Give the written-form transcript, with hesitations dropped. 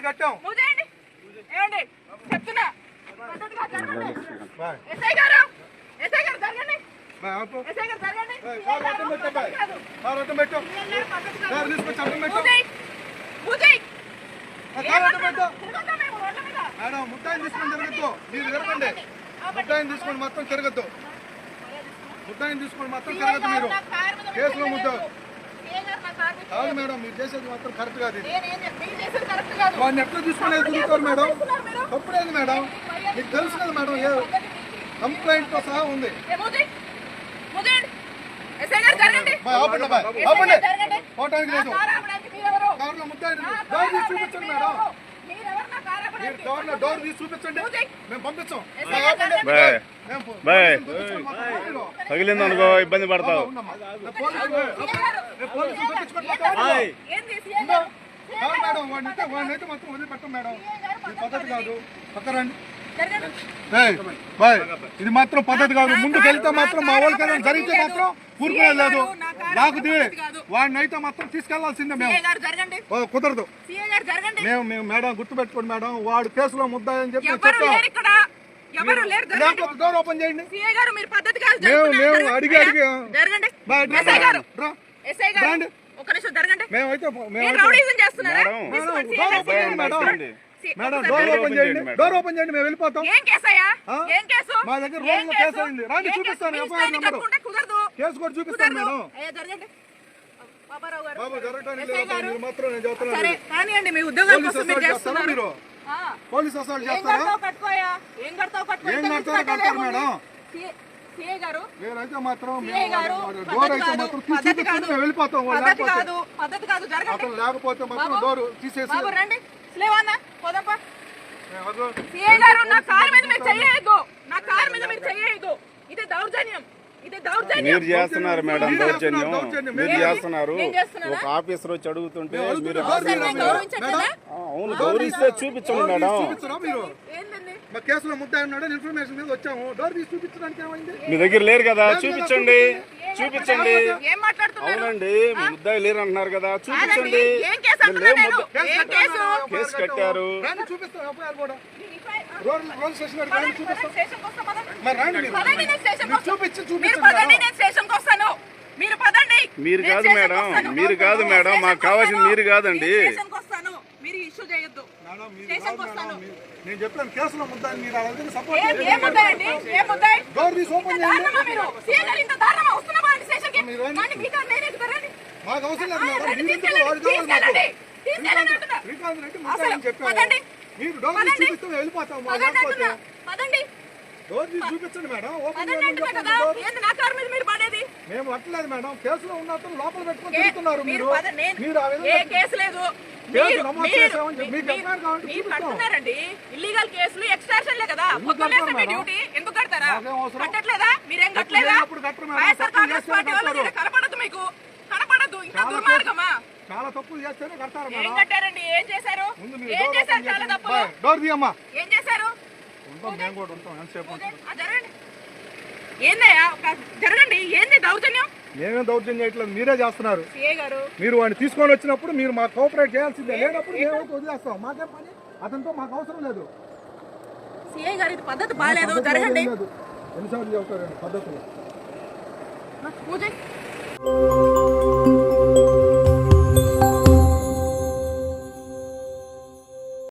కట్టాం. ఏమండి చెప్తున్నా ఎస్ఐ గారు జరగండి. ఎస్ఐ గారు జరగండి. మేడం ముద్దాయిని తీసుకొని తిరగద్దు. మీరు తిరగండి. ముద్దాయిని తీసుకొని మొత్తం తిరగద్దు. ముద్దాయిని తీసుకొని మొత్తం తిరగద్దు. మీరు కేసులో ముద్ద కాదు మేడం. మీరు చేసేది మాత్రం కరెక్ట్ కాదు. వాడిని ఎట్లా తీసుకునేది తిరుగుతారు మేడం. తప్పులేదు మేడం. మీకు తెలుసు కదా మేడం. ఏ కంప్లైంట్ తో సహా ఉంది. పోవటానికి లేదు. కార్లో ముద్దాయిని డోర్ తీసి చూపించండి మేడం. మీరు డోర్ తీసి చూపించండి. మేము పంపించాం. తగిలింది అనుకో ఇబ్బంది పడతావు. మేడం వాడినైతే మొత్తం వదిలిపెట్టం మేడం. ఇది పద్ధతి కాదు. పక్కరండి. ఇది మాత్రం పద్ధతి కాదు. ముందుకు వెళ్తే మాత్రం మా వాళ్ళకి ఏదైనా జరిగితే మాత్రం ఊరుకునే లేదు. లాగుది వాడిని అయితే మాత్రం తీసుకెళ్లాల్సిందే. మేము కుదరదు. మేము మేడం గుర్తుపెట్టుకోండి మేడం. వాడు కేసులో ముద్దాయి అని చెప్పి డోర్ ఓపెన్ చేయండి. మేము అడిగి మేమైతే మేడం డోర్ ఓపెన్ చేయండి. డోర్ ఓపెన్ చేయండి. మేము వెళ్ళిపోతాం. మా దగ్గర రోజులో కేసు అయింది. రాండి చూపిస్తాను. ఎఫ్ఐఆర్ నెంబర్ కేసు కూడా చూపిస్తాను మేడం. బాబు జరగడానికి లేదు. మీరు మాత్రం నేను చెప్తున్నాను. మీరు పోలీస్ అసలు చేస్తారా? ఏం కడతారు మేడం? నేనైతే మాత్రం డోర్ అయితే మాత్రం చూపిస్తాను. మేము వెళ్ళిపోతాం. అసలు లేకపోతే మాత్రం డోర్ తీసేసి మీరు చేస్తున్నారు మేడం. దౌర్జన్యం మీరు చేస్తున్నారు. ఒక ఆఫీసర్ వచ్చి అడుగుతుంటే మీరు అవును గౌరవిస్తే చూపించండి మేడం. కేసులో ముద్దాయి ఉన్నాడు ఇన్ఫర్మేషన్ మీద వచ్చాము. డోర్ తీసి చూపించడానికి ఏమైంది? మీ దగ్గర లేరు కదా చూపించండి. అవునండి ముద్దాయి లేరు అంటున్నారు కదా చూపించండి. కేసు కట్టారు. మీరు కాదు మేడం. మీరు కాదు మేడం. మాకు కావాల్సింది మీరు కాదండి. నేను చెప్పాను కేసులో ముద్దాయి. మీరు సపోర్ట్ డోర్ తీసి ఓపెన్ చేయండి. మాకు అవసరం లేదు మేడం. చెప్పాను మీరు డోర్ తీసి చూపిస్తే వెళ్ళిపోతాం. డోర్ తీసి చూపించండి మేడం. ఓపెన్ మేము అట్లేదు మేడం. కేసులో ఉన్నప్పుడు లోపల పెట్టుకుని తిరుగుతున్నారు. మీరు ఇల్లీగల్ కేసులు ఎక్స్ట్రాషన్ లే కదా. డ్యూటీ ఎందుకు కడతారా? కట్టట్లేదా? మీరేం కట్టలేదా? కనపడదు మీకు కనపడదు. ఇంకా దుర్మార్గమా? చాలా తప్పులు చేస్తేనే కడతారు. ఏం కట్టారండి? ఏం చేశారు? ఏం చేశారు? చాలా తప్పు. డోర్ తీయమ్మా. ఏం చేశారు? మేము కూడా ఉంటాం. ఎంతసేపు ఏందయ్యా జరగండి. ఏంది దౌర్జన్యం? మేమే దౌర్జన్యం చేయట్లేదు. మీరే చేస్తున్నారు. మీరు వాడిని తీసుకొని వచ్చినప్పుడు మీరు మాకు కోఆపరేట్ చేయాల్సిందే. లేనప్పుడు మేమైతే వదిలేస్తాం. మాకేం పని? అతనితో మాకు అవసరం లేదు. సిఐ గారు ఇది పద్ధతి బాగాలేదు. జరగండి. ఎన్నిసార్లు చెబుతారండి పద్ధతులు? పూజ